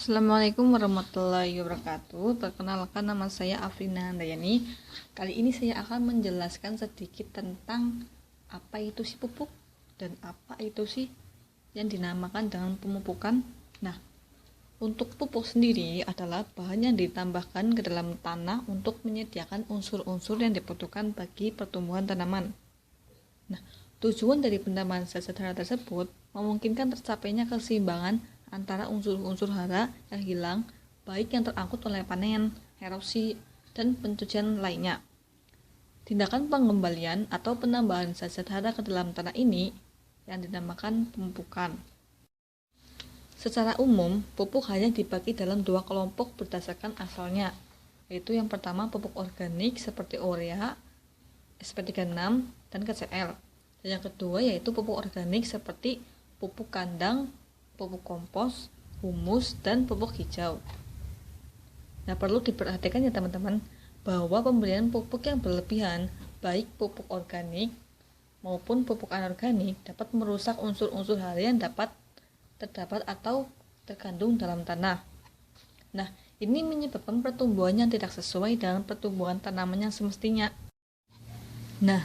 Assalamualaikum warahmatullahi wabarakatuh. Perkenalkan, nama saya Afrina Handayani. Kali ini saya akan menjelaskan sedikit tentang apa itu sih pupuk dan apa itu sih yang dinamakan dengan pemupukan. Nah, untuk pupuk sendiri adalah bahan yang ditambahkan ke dalam tanah untuk menyediakan unsur-unsur yang dibutuhkan bagi pertumbuhan tanaman. Nah, tujuan dari penambahan zat-zat hara tersebut memungkinkan tercapainya keseimbangan antara unsur-unsur hara yang hilang, baik yang terangkut oleh panen, erosi, dan pencucian lainnya. Tindakan pengembalian atau penambahan zat-zat hara ke dalam tanah ini yang dinamakan pemupukan. Secara umum, pupuk hanya dibagi dalam dua kelompok berdasarkan asalnya, yaitu yang pertama pupuk organik seperti urea, SP36, dan KCl. Dan yang kedua yaitu pupuk organik seperti pupuk kandang, pupuk kompos, humus, dan pupuk hijau. Nah, perlu diperhatikan ya teman-teman, bahwa pemberian pupuk yang berlebihan, baik pupuk organik maupun pupuk anorganik, dapat merusak unsur-unsur hara yang dapat terdapat atau terkandung dalam tanah. Nah, ini menyebabkan pertumbuhan yang tidak sesuai dengan pertumbuhan tanaman yang semestinya. Nah,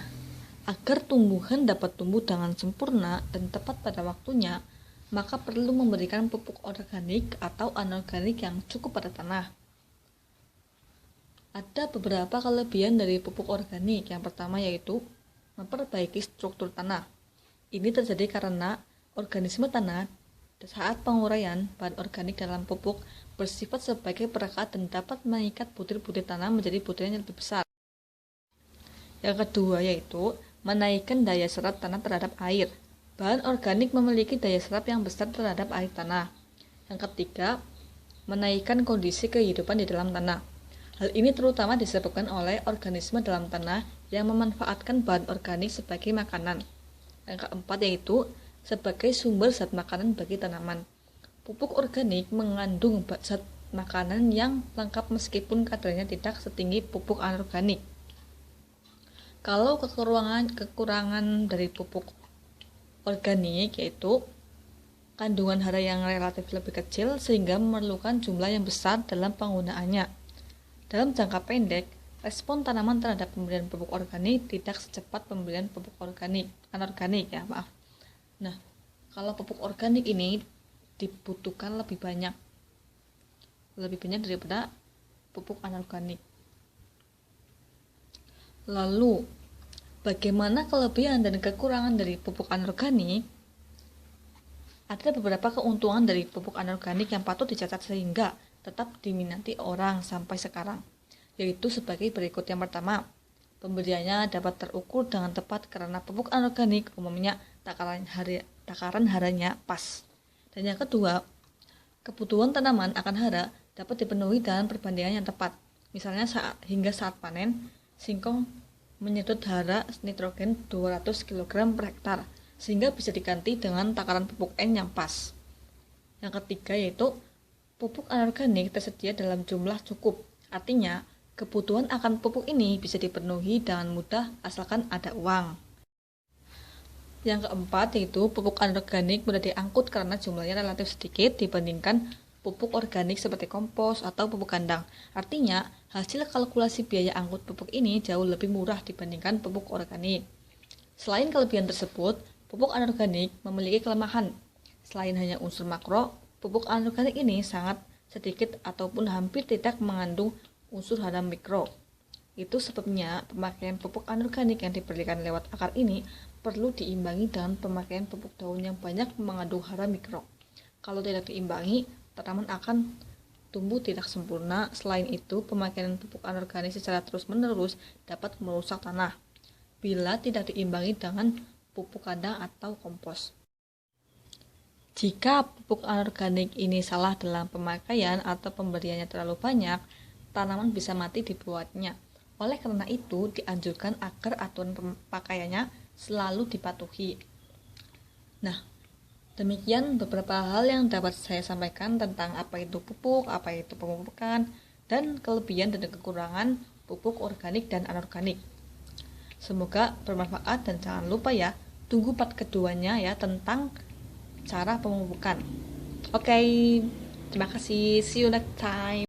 agar tumbuhan dapat tumbuh dengan sempurna dan tepat pada waktunya, maka perlu memberikan pupuk organik atau anorganik yang cukup pada tanah. Ada beberapa kelebihan dari pupuk organik. Yang pertama yaitu memperbaiki struktur tanah. Ini terjadi karena organisme tanah saat penguraian bahan organik dalam pupuk bersifat sebagai perekat dan dapat mengikat butir-butir tanah menjadi butiran yang lebih besar. Yang kedua yaitu menaikkan daya serap tanah terhadap air. Bahan organik memiliki daya serap yang besar terhadap air tanah. Yang ketiga, menaikkan kondisi kehidupan di dalam tanah. Hal ini terutama disebabkan oleh organisme dalam tanah yang memanfaatkan bahan organik sebagai makanan. Yang keempat yaitu sebagai sumber zat makanan bagi tanaman. Pupuk organik mengandung zat makanan yang lengkap meskipun kadarnya tidak setinggi pupuk anorganik. Kalau kekurangan dari pupuk organik yaitu kandungan hara yang relatif lebih kecil sehingga memerlukan jumlah yang besar dalam penggunaannya. Dalam jangka pendek, respon tanaman terhadap pemberian pupuk organik tidak secepat pemberian pupuk anorganik ya, maaf. Nah, kalau pupuk organik ini dibutuhkan lebih banyak daripada pupuk anorganik. Lalu, bagaimana kelebihan dan kekurangan dari pupuk anorganik? Ada beberapa keuntungan dari pupuk anorganik yang patut dicatat sehingga tetap diminati orang sampai sekarang, yaitu sebagai berikut. Yang pertama, pemberiannya dapat terukur dengan tepat karena pupuk anorganik umumnya takaran haranya pas. Dan yang kedua, kebutuhan tanaman akan hara dapat dipenuhi dengan perbandingan yang tepat. Misalnya hingga saat panen, singkong menyedot hara nitrogen 200 kg per hektar, sehingga bisa diganti dengan takaran pupuk N yang pas. Yang ketiga yaitu pupuk anorganik tersedia dalam jumlah cukup. Artinya, kebutuhan akan pupuk ini bisa dipenuhi dengan mudah asalkan ada uang. Yang keempat yaitu pupuk anorganik mudah diangkut karena jumlahnya relatif sedikit dibandingkan pupuk organik seperti kompos atau pupuk kandang. Artinya, hasil kalkulasi biaya angkut pupuk ini jauh lebih murah dibandingkan pupuk organik. Selain kelebihan tersebut, pupuk anorganik memiliki kelemahan. Selain hanya unsur makro, pupuk anorganik ini sangat sedikit ataupun hampir tidak mengandung unsur hara mikro. Itu sebabnya pemakaian pupuk anorganik yang diberikan lewat akar ini perlu diimbangi dengan pemakaian pupuk daun yang banyak mengandung hara mikro. Kalau tidak diimbangi, tanaman akan tumbuh tidak sempurna. Selain itu, pemakaian pupuk anorganik secara terus-menerus dapat merusak tanah bila tidak diimbangi dengan pupuk kandang atau kompos. Jika pupuk anorganik ini salah dalam pemakaian atau pemberiannya terlalu banyak, tanaman bisa mati dibuatnya. Oleh karena itu, dianjurkan agar aturan pemakaiannya selalu dipatuhi. Nah, demikian beberapa hal yang dapat saya sampaikan tentang apa itu pupuk, apa itu pemupukan, dan kelebihan dan kekurangan pupuk organik dan anorganik. Semoga bermanfaat dan jangan lupa ya, tunggu part keduanya ya tentang cara pemupukan. Oke, Terima kasih. See you next time.